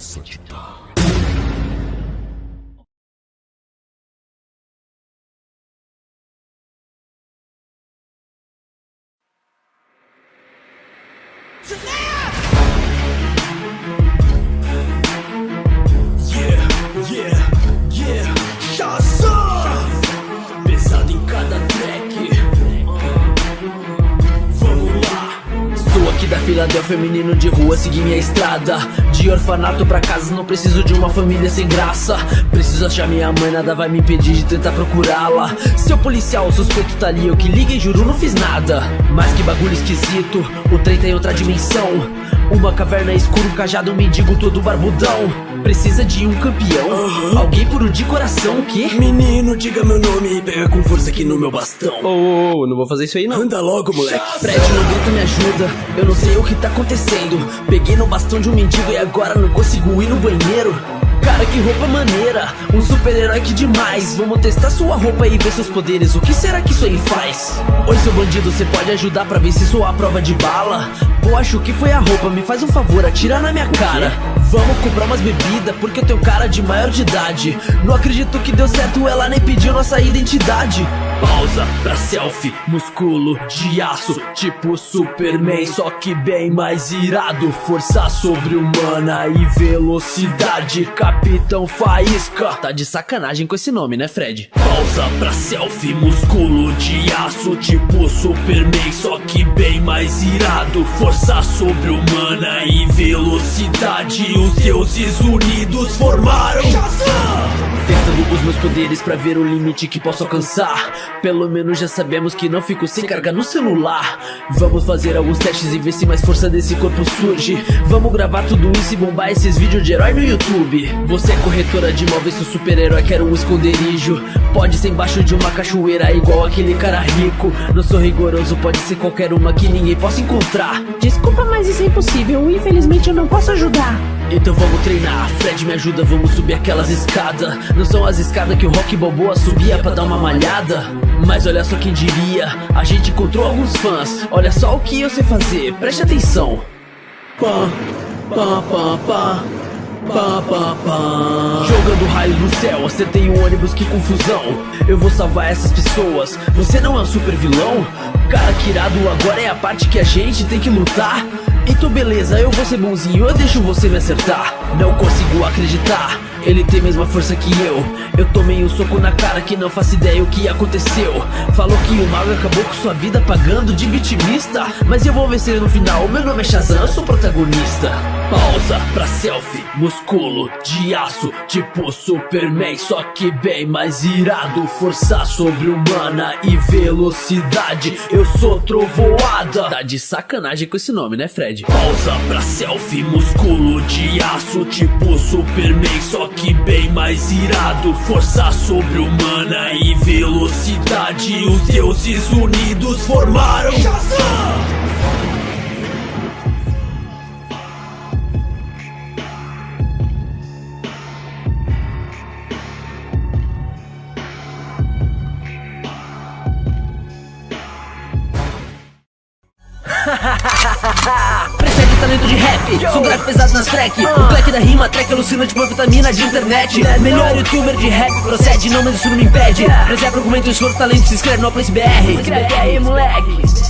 such time. Pesado em cada track. Vamos lá. Sou aqui da Filadélfia, menino de rua, segui minha estrada. De orfanato pra casa, não preciso de uma família sem graça. Preciso achar minha mãe, nada vai me impedir de tentar procurá-la. Seu policial, o suspeito tá ali, eu que liguei, juro, não fiz nada. Mas que bagulho esquisito, o trem tá em outra dimensão. Uma caverna escura, um cajado, um mendigo todo barbudão. Precisa de um campeão, alguém puro de coração, o quê? Menino, diga meu nome e pega com força aqui no meu bastão. Oh, não vou fazer isso aí não. Anda logo, moleque. Fred, não grita, me ajuda, eu não sei o que tá acontecendo. Peguei no bastão de um mendigo e agora não consigo ir no banheiro. Cara, que roupa maneira, um super-herói que demais. Vamos testar sua roupa e ver seus poderes, o que será que isso aí faz? Oi, seu bandido, você pode ajudar pra ver se sou a prova de bala? Pô, acho que foi a roupa, me faz um favor, atira na minha cara. Vamos comprar umas bebidas, porque eu tenho cara de maior de idade. Não acredito que deu certo, ela nem pediu nossa identidade. Pausa pra selfie, músculo de aço, tipo Superman, só que bem mais irado. Força sobre-humana e velocidade, Capitão Faísca. Tá de sacanagem com esse nome, né, Fred? Pausa pra selfie, músculo de aço, tipo Superman, só que bem mais irado. Força sobre-humana e velocidade, os deuses unidos formaram testando os meus poderes pra ver o limite que posso alcançar. Pelo menos já sabemos que não fico sem carga no celular. Vamos fazer alguns testes e ver se mais força desse corpo surge. Vamos gravar tudo isso e bombar esses vídeos de herói no YouTube. Você é corretora de imóveis, seu super-herói quer um esconderijo. Pode ser embaixo de uma cachoeira igual aquele cara rico. Não sou rigoroso, pode ser qualquer uma que ninguém possa encontrar. Desculpa, mas isso é impossível, infelizmente eu não posso ajudar. Então vamos treinar, Fred me ajuda, vamos subir aquelas escadas. Não são as escadas que o Rock Balboa subia pra dar uma malhada. Mas olha só quem diria, a gente encontrou alguns fãs. Olha só o que eu sei fazer, preste atenção. Pam, pam, pam, pam, pam, pam, pam. Jogando raios no céu, acertei um ônibus, que confusão. Eu vou salvar essas pessoas, você não é um super vilão? Cara, que irado, agora é a parte que a gente tem que lutar. Então beleza, eu vou ser bonzinho, eu deixo você me acertar. Não consigo acreditar, ele tem a mesma força que eu. Eu tomei um soco na cara que não faço ideia o que aconteceu. Falou que o mago acabou com sua vida pagando de vitimista. Mas eu vou vencer no final, meu nome é Shazam, eu sou protagonista. Pausa pra selfie, músculo de aço, tipo Superman, só que bem mais irado. Força sobre-humana e velocidade, eu sou trovoada. Tá de sacanagem com esse nome, né, Fred? Pausa pra selfie, músculo de aço, tipo Superman, só que bem mais irado. Força sobre-humana e velocidade, os deuses unidos formaram Shazam! Persegue talento de rap, sou grave pesado nas track. O clack da rima, track alucinante, vitamina de internet. Melhor youtuber de rap, procede, não, mas isso não me impede. Reserva, argumento, esforço, talento, se inscreve no Place BR. Moleque.